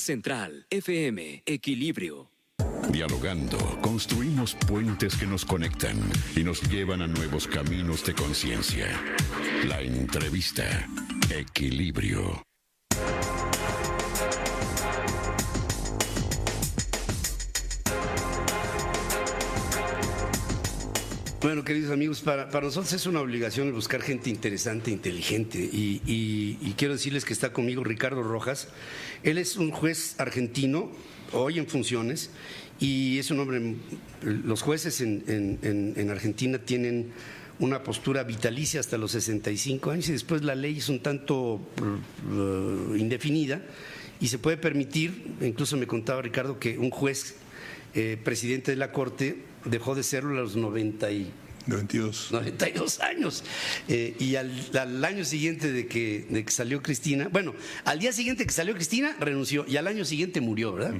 Central FM, Equilibrio. Dialogando, construimos puentes que nos conectan y nos llevan a nuevos caminos de conciencia. La entrevista, Equilibrio. Bueno, queridos amigos, para nosotros es una obligación buscar gente interesante, inteligente, y quiero decirles que está conmigo Ricardo Rojas. Él es un juez argentino, hoy en funciones, y es un hombre. Los jueces en Argentina tienen una postura vitalicia hasta los 65 años, y después la ley es un tanto indefinida, y se puede permitir. Incluso me contaba Ricardo que un juez presidente de la Corte dejó de serlo a los 92 años, y al año siguiente de que salió Cristina, bueno, al día siguiente que salió Cristina renunció, y al año siguiente murió, ¿verdad?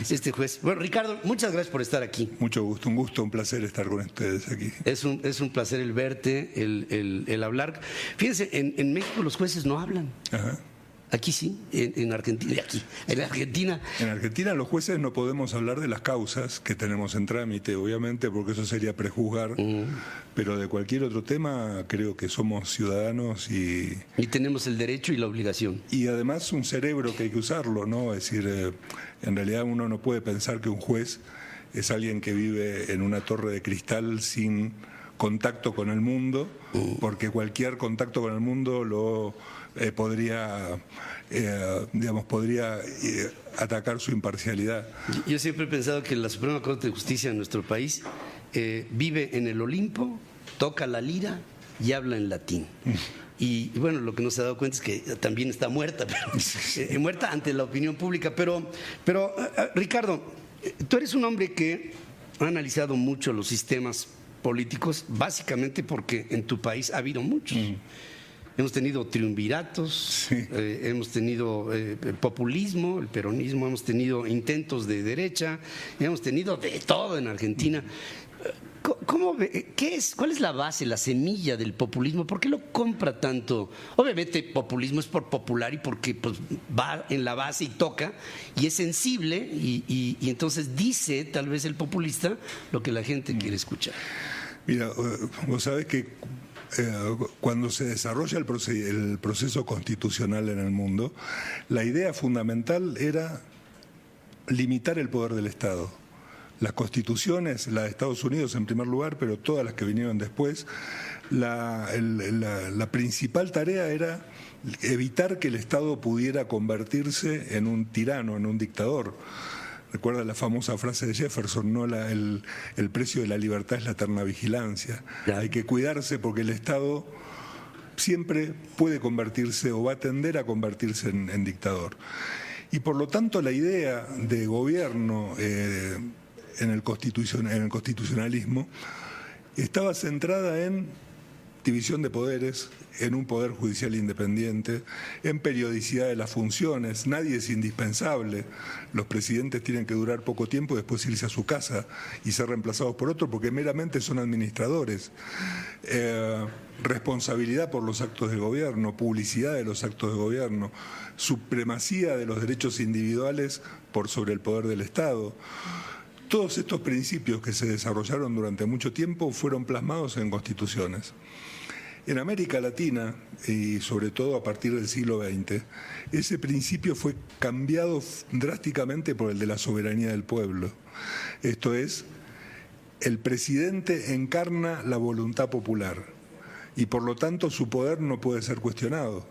Este juez. Bueno, Ricardo, muchas gracias por estar aquí. Mucho gusto, un placer estar con ustedes aquí. Es un placer el verte, el hablar. Fíjense, en México los jueces no hablan. Ajá. Aquí sí, en Argentina, en Argentina. En Argentina los jueces no podemos hablar de las causas que tenemos en trámite, obviamente, porque eso sería prejuzgar, pero de cualquier otro tema creo que somos ciudadanos y tenemos el derecho y la obligación. Y además un cerebro que hay que usarlo, ¿no? Es decir, en realidad uno no puede pensar que un juez es alguien que vive en una torre de cristal sin contacto con el mundo, porque cualquier contacto con el mundo lo podría atacar su imparcialidad. Yo siempre he pensado que la Suprema Corte de Justicia de nuestro país vive en el Olimpo, toca la lira y habla en latín. Y bueno, lo que no se ha dado cuenta es que también está muerta, pero, muerta ante la opinión pública. Pero Ricardo, tú eres un hombre que ha analizado mucho los sistemas políticos, básicamente porque en tu país ha habido muchos. Hemos tenido triunviratos, sí. Hemos tenido populismo, el peronismo, hemos tenido intentos de derecha, hemos tenido de todo en Argentina. ¿Cuál es la base, la semilla del populismo? ¿Por qué lo compra tanto? Obviamente populismo es por popular y porque pues, va en la base y toca y es sensible y entonces dice tal vez el populista lo que la gente quiere escuchar. Mira, vos sabés que cuando se desarrolla el proceso constitucional en el mundo, la idea fundamental era limitar el poder del Estado. Las constituciones, la de Estados Unidos en primer lugar, pero todas las que vinieron después, la principal tarea era evitar que el Estado pudiera convertirse en un tirano, en un dictador. Recuerda la famosa frase de Jefferson, ¿no? El precio de la libertad es la eterna vigilancia. Hay que cuidarse porque el Estado siempre puede convertirse o va a tender a convertirse en dictador. Y por lo tanto la idea de gobierno en el constitucionalismo estaba centrada en división de poderes, en un poder judicial independiente, en periodicidad de las funciones. Nadie es indispensable. Los presidentes tienen que durar poco tiempo y después irse a su casa y ser reemplazados por otro porque meramente son administradores. Responsabilidad por los actos de gobierno, publicidad de los actos de gobierno, supremacía de los derechos individuales por sobre el poder del Estado. Todos estos principios que se desarrollaron durante mucho tiempo fueron plasmados en constituciones. En América Latina, y sobre todo a partir del siglo XX, ese principio fue cambiado drásticamente por el de la soberanía del pueblo. Esto es, el presidente encarna la voluntad popular y por lo tanto su poder no puede ser cuestionado.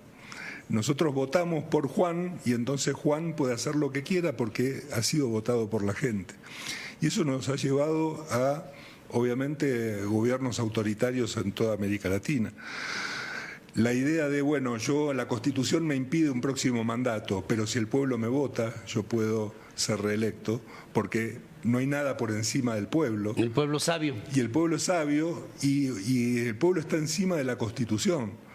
Nosotros votamos por Juan y entonces Juan puede hacer lo que quiera porque ha sido votado por la gente. Y eso nos ha llevado a, obviamente, gobiernos autoritarios en toda América Latina. La idea de, bueno, la Constitución me impide un próximo mandato, pero si el pueblo me vota, yo puedo ser reelecto, porque no hay nada por encima del pueblo. El pueblo sabio. Y el pueblo es sabio y el pueblo está encima de la Constitución.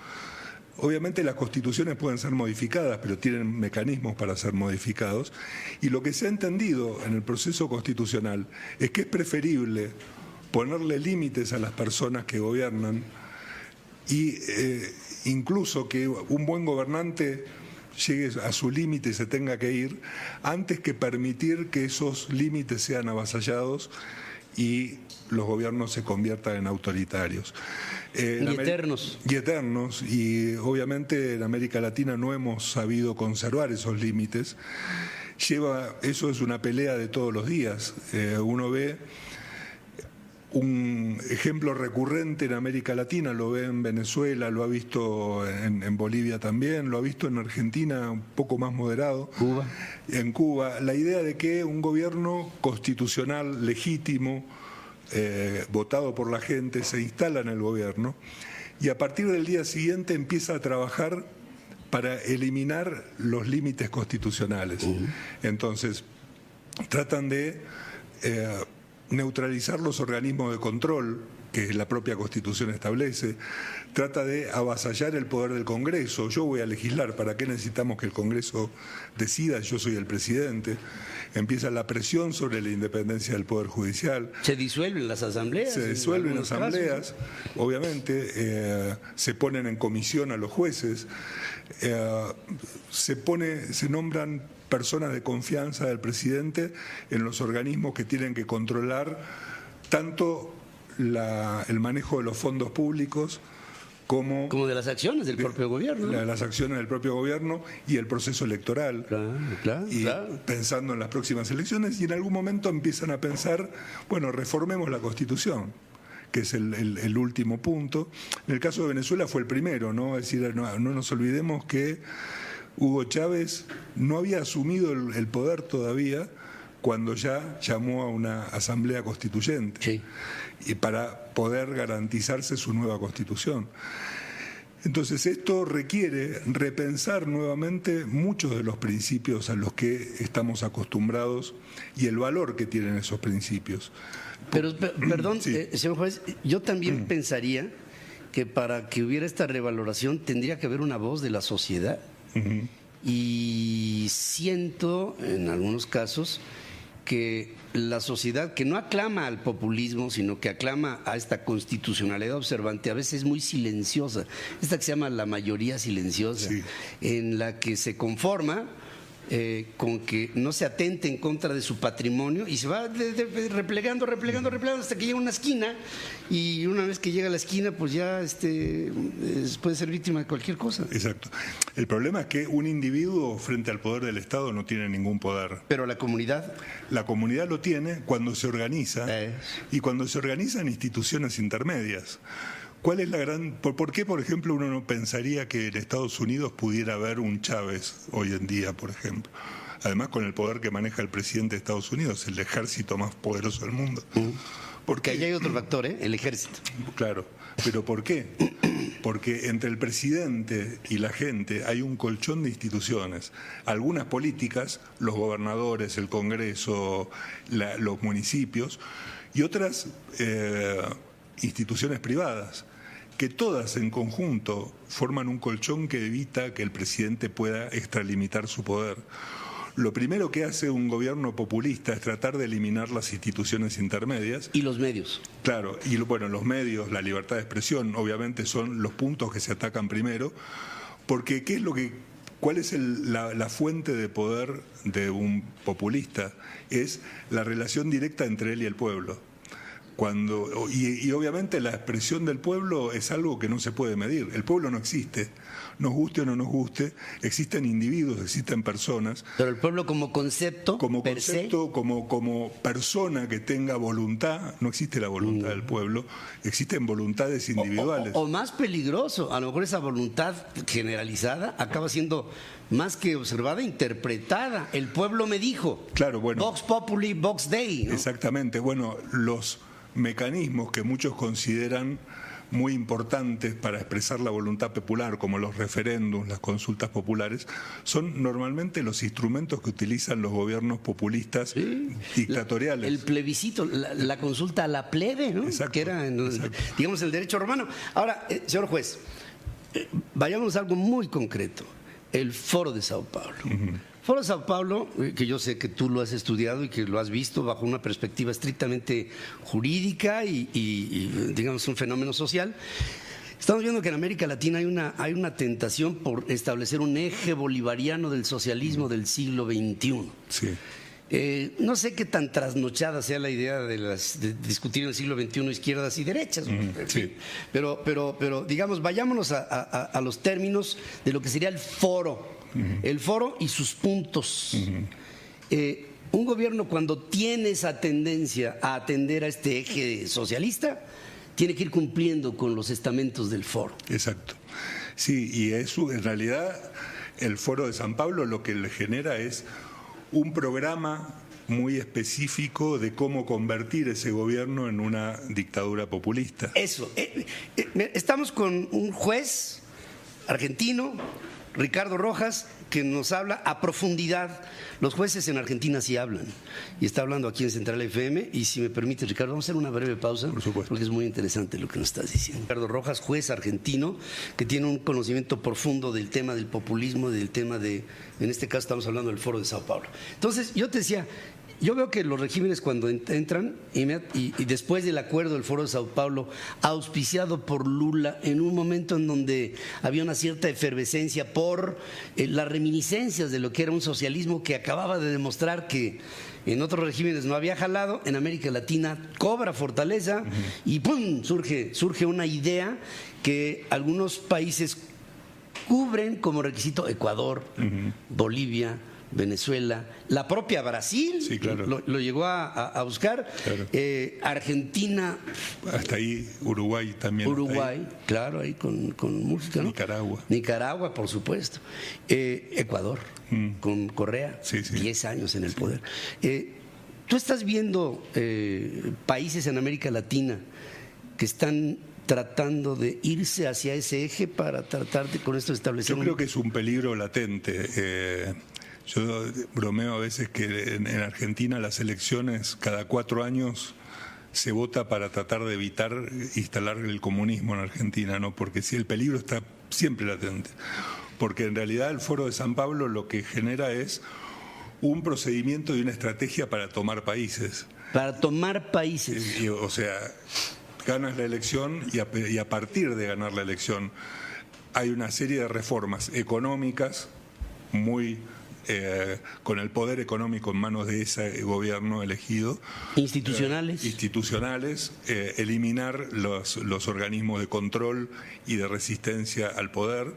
Obviamente las constituciones pueden ser modificadas, pero tienen mecanismos para ser modificados. Y lo que se ha entendido en el proceso constitucional es que es preferible ponerle límites a las personas que gobiernan y incluso que un buen gobernante llegue a su límite y se tenga que ir, antes que permitir que esos límites sean avasallados y los gobiernos se conviertan en autoritarios. Y eternos. Y eternos, y obviamente en América Latina no hemos sabido conservar esos límites. Eso es una pelea de todos los días. Uno ve un ejemplo recurrente en América Latina, lo ve en Venezuela, lo ha visto en Bolivia también, lo ha visto en Argentina un poco más moderado. Cuba. En Cuba, la idea de que un gobierno constitucional legítimo, votado por la gente, se instala en el gobierno y a partir del día siguiente empieza a trabajar para eliminar los límites constitucionales. Entonces, tratan de neutralizar los organismos de control que la propia Constitución establece, trata de avasallar el poder del Congreso. Yo voy a legislar, ¿para qué necesitamos que el Congreso decida? Yo soy el presidente. Empieza la presión sobre la independencia del Poder Judicial. Se disuelven las asambleas. Se disuelven las asambleas, obviamente, se ponen en comisión a los jueces, se nombran personas de confianza del presidente en los organismos que tienen que controlar tanto el manejo de los fondos públicos como de las acciones del propio gobierno. De las acciones del propio gobierno y el proceso electoral. Claro. Pensando en las próximas elecciones, y en algún momento empiezan a pensar, bueno, reformemos la Constitución, que es el último punto. En el caso de Venezuela fue el primero, ¿no? Es decir, no nos olvidemos que Hugo Chávez no había asumido el poder todavía cuando ya llamó a una asamblea constituyente, sí, y para poder garantizarse su nueva constitución. Entonces esto requiere repensar nuevamente muchos de los principios a los que estamos acostumbrados y el valor que tienen esos principios. Pero perdón, sí. Señor juez, yo también pensaría que para que hubiera esta revaloración tendría que haber una voz de la sociedad. Y siento en algunos casos que la sociedad, que no aclama al populismo, sino que aclama a esta constitucionalidad observante, a veces es muy silenciosa, esta que se llama la mayoría silenciosa, sí, en la que se conforma con que no se atente en contra de su patrimonio y se va replegando hasta que llega a una esquina, y una vez que llega a la esquina pues ya puede ser víctima de cualquier cosa. Exacto. El problema es que un individuo frente al poder del Estado no tiene ningún poder. Pero la comunidad. La comunidad lo tiene cuando se organiza, y cuando se organizan instituciones intermedias. ¿Cuál es la gran...? ¿Por qué, por ejemplo, uno no pensaría que en Estados Unidos pudiera haber un Chávez hoy en día, por ejemplo? Además, con el poder que maneja el presidente de Estados Unidos, el ejército más poderoso del mundo. Porque allá hay otro factor, el ejército. Claro, pero ¿por qué? Porque entre el presidente y la gente hay un colchón de instituciones. Algunas políticas, los gobernadores, el Congreso, los municipios, y otras instituciones privadas, que todas en conjunto forman un colchón que evita que el presidente pueda extralimitar su poder. Lo primero que hace un gobierno populista es tratar de eliminar las instituciones intermedias. Y los medios. Claro, y bueno, los medios, la libertad de expresión, obviamente son los puntos que se atacan primero, porque ¿cuál es la fuente de poder de un populista? Es la relación directa entre él y el pueblo. Y obviamente la expresión del pueblo es algo que no se puede medir. El pueblo no existe, nos guste o no nos guste, existen individuos, existen personas. Pero el pueblo como concepto, como persona que tenga voluntad, no existe la voluntad del pueblo, existen voluntades individuales. O más peligroso, a lo mejor esa voluntad generalizada acaba siendo más que observada, interpretada. El pueblo me dijo. Claro, bueno. Vox populi, vox dei, ¿no? Exactamente. Bueno, los mecanismos que muchos consideran muy importantes para expresar la voluntad popular, como los referéndums, las consultas populares, son normalmente los instrumentos que utilizan los gobiernos populistas dictatoriales. El plebiscito, la consulta a la plebe, ¿no? Exacto, que era, digamos, el derecho romano. Ahora, señor juez, vayamos a algo muy concreto. El Foro de Sao Paulo. Foro de Sao Paulo, que yo sé que tú lo has estudiado y que lo has visto bajo una perspectiva estrictamente jurídica y digamos, un fenómeno social. Estamos viendo que en América Latina hay una tentación por establecer un eje bolivariano del socialismo del siglo XXI. Sí. No sé qué tan trasnochada sea la idea de discutir en el siglo XXI izquierdas y derechas, sí. pero digamos, vayámonos a los términos de lo que sería el foro y sus puntos. Un gobierno, cuando tiene esa tendencia a atender a este eje socialista, tiene que ir cumpliendo con los estamentos del foro. Exacto. Sí, y eso, en realidad, el Foro de San Pablo lo que le genera es un programa muy específico de cómo convertir ese gobierno en una dictadura populista. Eso. Estamos con un juez argentino, Ricardo Rojas, que nos habla a profundidad. Los jueces en Argentina sí hablan, y está hablando aquí en Central FM. Y si me permite, Ricardo, vamos a hacer una breve pausa, por supuesto, porque es muy interesante lo que nos estás diciendo. Ricardo Rojas, juez argentino, que tiene un conocimiento profundo del tema del populismo, del tema de, en este caso estamos hablando del Foro de Sao Paulo. Entonces, yo te decía, yo veo que los regímenes cuando entran y después del acuerdo del Foro de Sao Paulo, auspiciado por Lula, en un momento en donde había una cierta efervescencia por las reminiscencias de lo que era un socialismo que acababa de demostrar que en otros regímenes no había jalado, en América Latina cobra fortaleza y ¡pum! Surge una idea que algunos países cubren como requisito: Ecuador, Bolivia, Venezuela, la propia Brasil, sí, claro, lo llegó a buscar, claro. Argentina, hasta ahí, Uruguay también. Uruguay, ahí, claro, ahí con música, ¿no? Nicaragua, por supuesto. Ecuador, con Correa, sí, sí. 10 años en el poder. Tú estás viendo países en América Latina que están tratando de irse hacia ese eje para tratar de con esto establecer. Yo creo que es un peligro latente. Yo bromeo a veces que en Argentina las elecciones cada 4 años se vota para tratar de evitar instalar el comunismo en Argentina, ¿no? Porque si el peligro está siempre latente. Porque en realidad el Foro de San Pablo lo que genera es un procedimiento y una estrategia para tomar países. Para tomar países. O sea, ganas la elección y a partir de ganar la elección hay una serie de reformas económicas muy con el poder económico en manos de ese gobierno elegido. Institucionales. Eliminar los organismos de control y de resistencia al poder.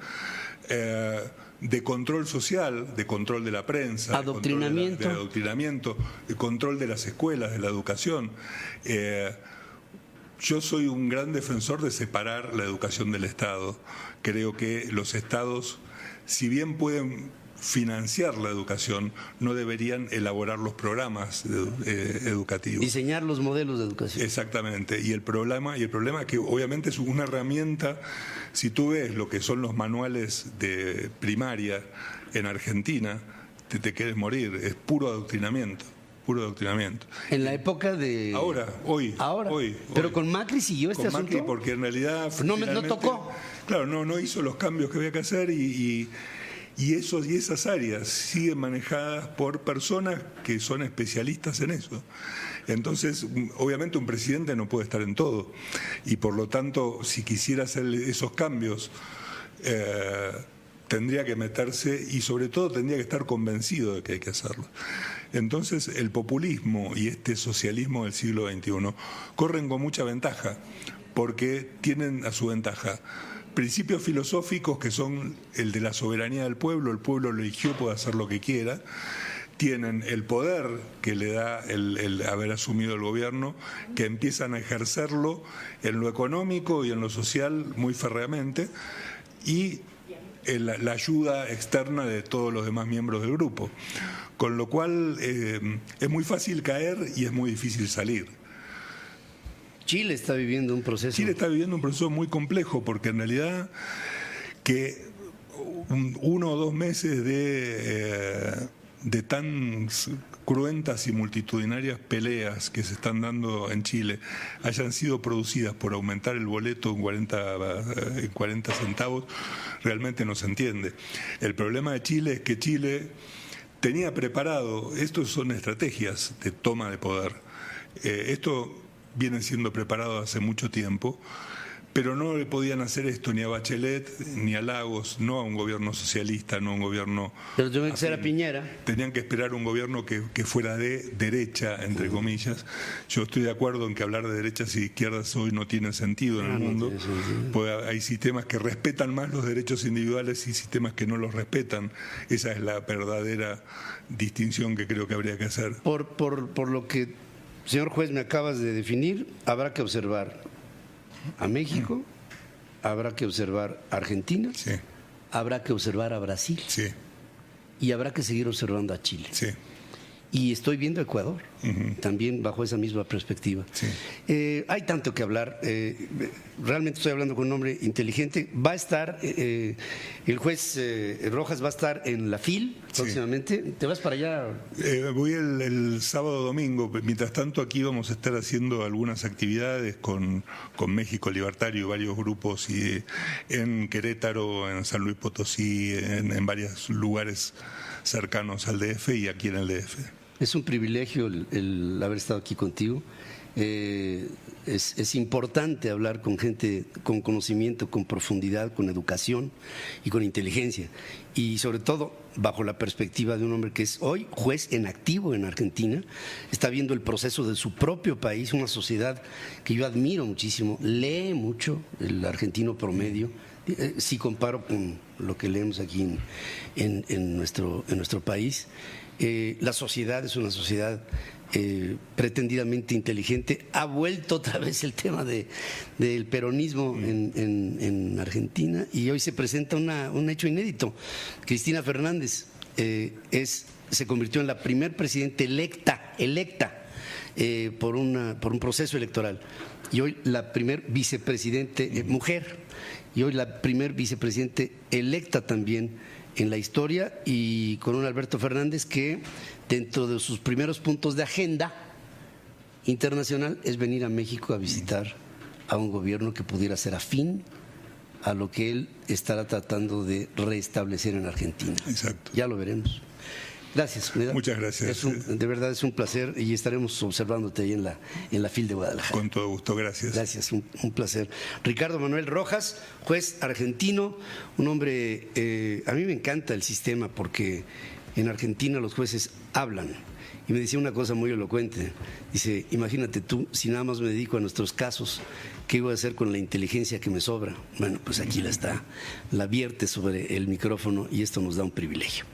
De control social, de control de la prensa, adoctrinamiento, de control de las escuelas, de la educación. Yo soy un gran defensor de separar la educación del Estado. Creo que los estados, si bien pueden financiar la educación, no deberían elaborar los programas educativos. Diseñar los modelos de educación. Exactamente. Y el problema que obviamente es una herramienta. Si tú ves lo que son los manuales de primaria en Argentina, te quieres morir. Es puro adoctrinamiento. En la época de... Hoy. Pero con Macri siguió este asunto. Macri, porque en realidad no tocó. Claro, no hizo los cambios que había que hacer y esas áreas siguen manejadas por personas que son especialistas en eso. Entonces, obviamente un presidente no puede estar en todo y por lo tanto, si quisiera hacer esos cambios, tendría que meterse y sobre todo tendría que estar convencido de que hay que hacerlo. Entonces, el populismo y este socialismo del siglo XXI corren con mucha ventaja, porque tienen a su ventaja principios filosóficos que son el de la soberanía del pueblo, el pueblo lo eligió, puede hacer lo que quiera, tienen el poder que le da el haber asumido el gobierno, que empiezan a ejercerlo en lo económico y en lo social muy férreamente, y la ayuda externa de todos los demás miembros del grupo. Con lo cual es muy fácil caer y es muy difícil salir. Chile está viviendo un proceso. Chile está viviendo un proceso muy complejo, porque en realidad que 1 o 2 meses de tan cruentas y multitudinarias peleas que se están dando en Chile hayan sido producidas por aumentar el boleto en 40 centavos, realmente no se entiende. El problema de Chile es que Chile tenía preparado, estos son estrategias de toma de poder, esto viene siendo preparado hace mucho tiempo, pero no le podían hacer esto ni a Bachelet ni a Lagos, no a un gobierno socialista, no a un gobierno... Pero tenían que ser a Piñera. Tenían que esperar un gobierno que fuera de derecha, entre comillas. Yo estoy de acuerdo en que hablar de derechas y izquierdas hoy no tiene sentido en el mundo, porque hay sistemas que respetan más los derechos individuales y sistemas que no los respetan. Esa es la verdadera distinción que creo que habría que hacer. Por lo que, señor juez, me acabas de definir, habrá que observar a México, habrá que observar a Argentina, Sí, habrá que observar a Brasil sí, y habrá que seguir observando a Chile. sí. Y estoy viendo Ecuador, también bajo esa misma perspectiva. Sí. Hay tanto que hablar. Realmente estoy hablando con un hombre inteligente. Va a estar, el juez Rojas va a estar en la FIL próximamente. ¿Te vas para allá? Voy el sábado domingo. Mientras tanto, aquí vamos a estar haciendo algunas actividades con México Libertario, varios grupos, y en Querétaro, en San Luis Potosí, en varios lugares cercanos al DF y aquí en el DF. Es un privilegio el haber estado aquí contigo. Es importante hablar con gente con conocimiento, con profundidad, con educación y con inteligencia. Y sobre todo bajo la perspectiva de un hombre que es hoy juez en activo en Argentina, está viendo el proceso de su propio país, una sociedad que yo admiro muchísimo, lee mucho el argentino promedio, si comparo con lo que leemos aquí en nuestro país. La sociedad es una sociedad pretendidamente inteligente. Ha vuelto otra vez el tema del peronismo en Argentina y hoy se presenta un hecho inédito. Cristina Fernández se convirtió en la primer presidenta electa por un proceso electoral y hoy la primer vicepresidente mujer y hoy la primer vicepresidente electa también en la historia, y con un Alberto Fernández que dentro de sus primeros puntos de agenda internacional es venir a México a visitar a un gobierno que pudiera ser afín a lo que él estará tratando de restablecer en Argentina. Exacto. Ya lo veremos. Gracias. Muchas gracias. De verdad es un placer y estaremos observándote ahí en la FIL de Guadalajara. Con todo gusto, gracias. Gracias, un placer. Ricardo Manuel Rojas, juez argentino, un hombre, a mí me encanta el sistema porque en Argentina los jueces hablan. Y me decía una cosa muy elocuente, dice, imagínate tú, si nada más me dedico a nuestros casos, ¿qué voy a hacer con la inteligencia que me sobra? Bueno, pues aquí la vierte sobre el micrófono y esto nos da un privilegio.